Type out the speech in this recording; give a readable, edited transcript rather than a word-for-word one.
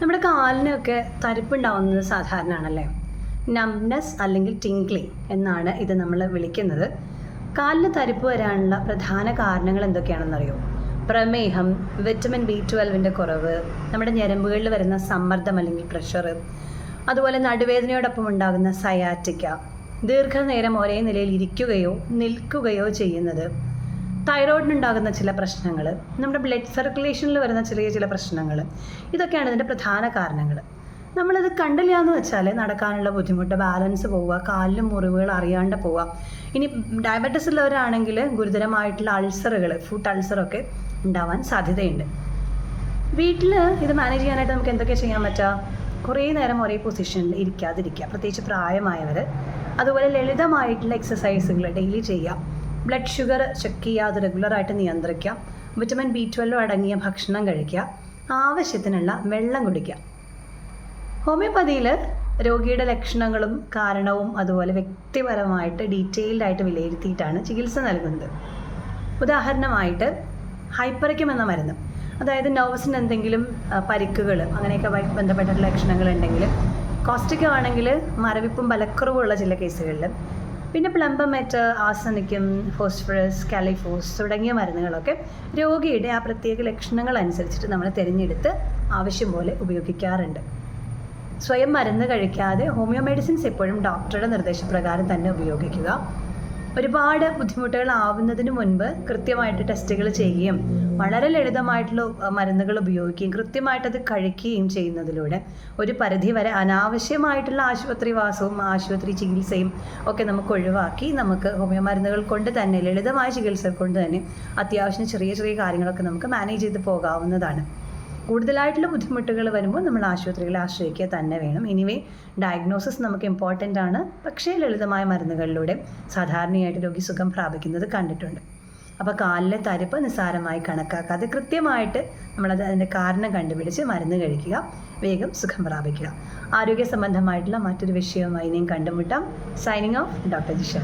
നമ്മുടെ കാലിനൊക്കെ തരിപ്പുണ്ടാവുന്നത് സാധാരണയാണല്ലേ. നംനെസ് അല്ലെങ്കിൽ ടിങ്ക്ലിംഗ് എന്നാണ് ഇത് നമ്മൾ വിളിക്കുന്നത്. കാലിന് തരിപ്പ് വരാനുള്ള പ്രധാന കാരണങ്ങൾ എന്തൊക്കെയാണെന്നറിയോ? പ്രമേഹം, വിറ്റമിൻ B12 കുറവ്, നമ്മുടെ ഞരമ്പുകളിൽ വരുന്ന സമ്മർദ്ദം അല്ലെങ്കിൽ പ്രഷർ, അതുപോലെ നടുവേദനയോടൊപ്പം ഉണ്ടാകുന്ന സയാറ്റിക്ക, ദീർഘനേരം ഒരേ നിലയിൽ ഇരിക്കുകയോ നിൽക്കുകയോ ചെയ്യുന്നത്, തൈറോയിഡിനുണ്ടാകുന്ന ചില പ്രശ്നങ്ങൾ, നമ്മുടെ ബ്ലഡ് സർക്കുലേഷനിൽ വരുന്ന ചില പ്രശ്നങ്ങൾ, ഇതൊക്കെയാണ് ഇതിൻ്റെ പ്രധാന കാരണങ്ങൾ. നമ്മളത് കണ്ടില്ല എന്ന് വെച്ചാൽ നടക്കാനുള്ള ബുദ്ധിമുട്ട്, ബാലൻസ് പോവുക, കാലിലും മുറിവുകൾ അറിയാണ്ട് പോവുക. ഇനി ഡയബറ്റീസ് ഉള്ളവരാണെങ്കിൽ ഗുരുതരമായിട്ടുള്ള അൾസറുകൾ, ഫുഡ് അൾസറൊക്കെ ഉണ്ടാവാൻ സാധ്യതയുണ്ട്. വീട്ടിൽ ഇത് മാനേജ് ചെയ്യാനായിട്ട് നമുക്ക് എന്തൊക്കെ ചെയ്യാൻ പറ്റുക? കുറേ നേരം ഒരേ പൊസിഷനിൽ ഇരിക്കാതിരിക്കുക, പ്രത്യേകിച്ച് പ്രായമായവർ. അതുപോലെ ലളിതമായിട്ടുള്ള എക്സസൈസുകൾ ഡെയിലി ചെയ്യുക. ബ്ലഡ് ഷുഗർ ചെക്ക് ചെയ്യുക, അത് റെഗുലറായിട്ട് നിയന്ത്രിക്കുക. വിറ്റമിൻ B12 അടങ്ങിയ ഭക്ഷണം കഴിക്കുക. ആവശ്യത്തിനുള്ള വെള്ളം കുടിക്കുക. ഹോമിയോപ്പതിയിൽ രോഗിയുടെ ലക്ഷണങ്ങളും കാരണവും അതുപോലെ വ്യക്തിപരമായിട്ട് ഡീറ്റെയിൽഡായിട്ട് വിലയിരുത്തിയിട്ടാണ് ചികിത്സ നൽകുന്നത്. ഉദാഹരണമായിട്ട് ഹൈപ്പറിക്കം എന്ന മരുന്ന്, അതായത് നെർവ്സിന് എന്തെങ്കിലും പരിക്കുകൾ അങ്ങനെയൊക്കെ ബന്ധപ്പെട്ടിട്ടുള്ള ലക്ഷണങ്ങളുണ്ടെങ്കിൽ, കോസ്റ്റിക്കം ആണെങ്കിൽ മരവിപ്പും ബലക്കുറവുള്ള ചില കേസുകളിൽ, പിന്നെ പ്ലംബമെറ്റ്, ആസനിക്കം, ഫോസ്ഫറസ്, കാലിഫോസ് തുടങ്ങിയ മരുന്നുകളൊക്കെ രോഗിയുടെ ആ പ്രത്യേക ലക്ഷണങ്ങൾ അനുസരിച്ചിട്ട് നമ്മൾ തിരഞ്ഞെടുത്ത് ആവശ്യം പോലെ ഉപയോഗിക്കാറുണ്ട്. സ്വയം മരുന്ന് കഴിക്കാതെ ഹോമിയോ മെഡിസിൻസ് എപ്പോഴും ഡോക്ടറുടെ നിർദ്ദേശപ്രകാരം തന്നെ ഉപയോഗിക്കുക. ഒരുപാട് ബുദ്ധിമുട്ടുകളാവുന്നതിന് മുൻപ് കൃത്യമായിട്ട് ടെസ്റ്റുകൾ ചെയ്യുകയും വളരെ ലളിതമായിട്ടുള്ള മരുന്നുകൾ ഉപയോഗിക്കുകയും കൃത്യമായിട്ടത് കഴിക്കുകയും ചെയ്യുന്നതിലൂടെ ഒരു പരിധിവരെ അനാവശ്യമായിട്ടുള്ള ആശുപത്രിവാസവും ആശുപത്രി ചികിത്സയും ഒക്കെ നമുക്ക് ഒഴിവാക്കി നമുക്ക് ഹോമിയോ മരുന്നുകൾ കൊണ്ട് തന്നെ, ലളിതമായ ചികിത്സ കൊണ്ട് തന്നെ അത്യാവശ്യം ചെറിയ കാര്യങ്ങളൊക്കെ നമുക്ക് മാനേജ് ചെയ്ത് പോകാവുന്നതാണ്. കൂടുതലായിട്ടുള്ള ബുദ്ധിമുട്ടുകൾ വരുമ്പോൾ നമ്മൾ ആശുപത്രികളെ ആശ്രയിക്കുക തന്നെ വേണം. എനിവേ ഡയഗ്നോസിസ് നമുക്ക് ഇമ്പോർട്ടൻ്റ് ആണ്. പക്ഷേ ലളിതമായ മരുന്നുകളിലൂടെ സാധാരണയായിട്ട് രോഗി സുഖം പ്രാപിക്കുന്നത് കണ്ടിട്ടുണ്ട്. അപ്പോൾ കാലിലെ തരിപ്പ് നിസ്സാരമായി കണക്കാക്കാതെ കൃത്യമായിട്ട് അതിൻ്റെ കാരണം കണ്ടുപിടിച്ച് മരുന്ന് കഴിക്കുക, വേഗം സുഖം പ്രാപിക്കുക. ആരോഗ്യ സംബന്ധമായിട്ടുള്ള മറ്റൊരു വിഷയവുമായി ഇനിയും കണ്ടുമുട്ടാം. Signing off, doctor Jisha.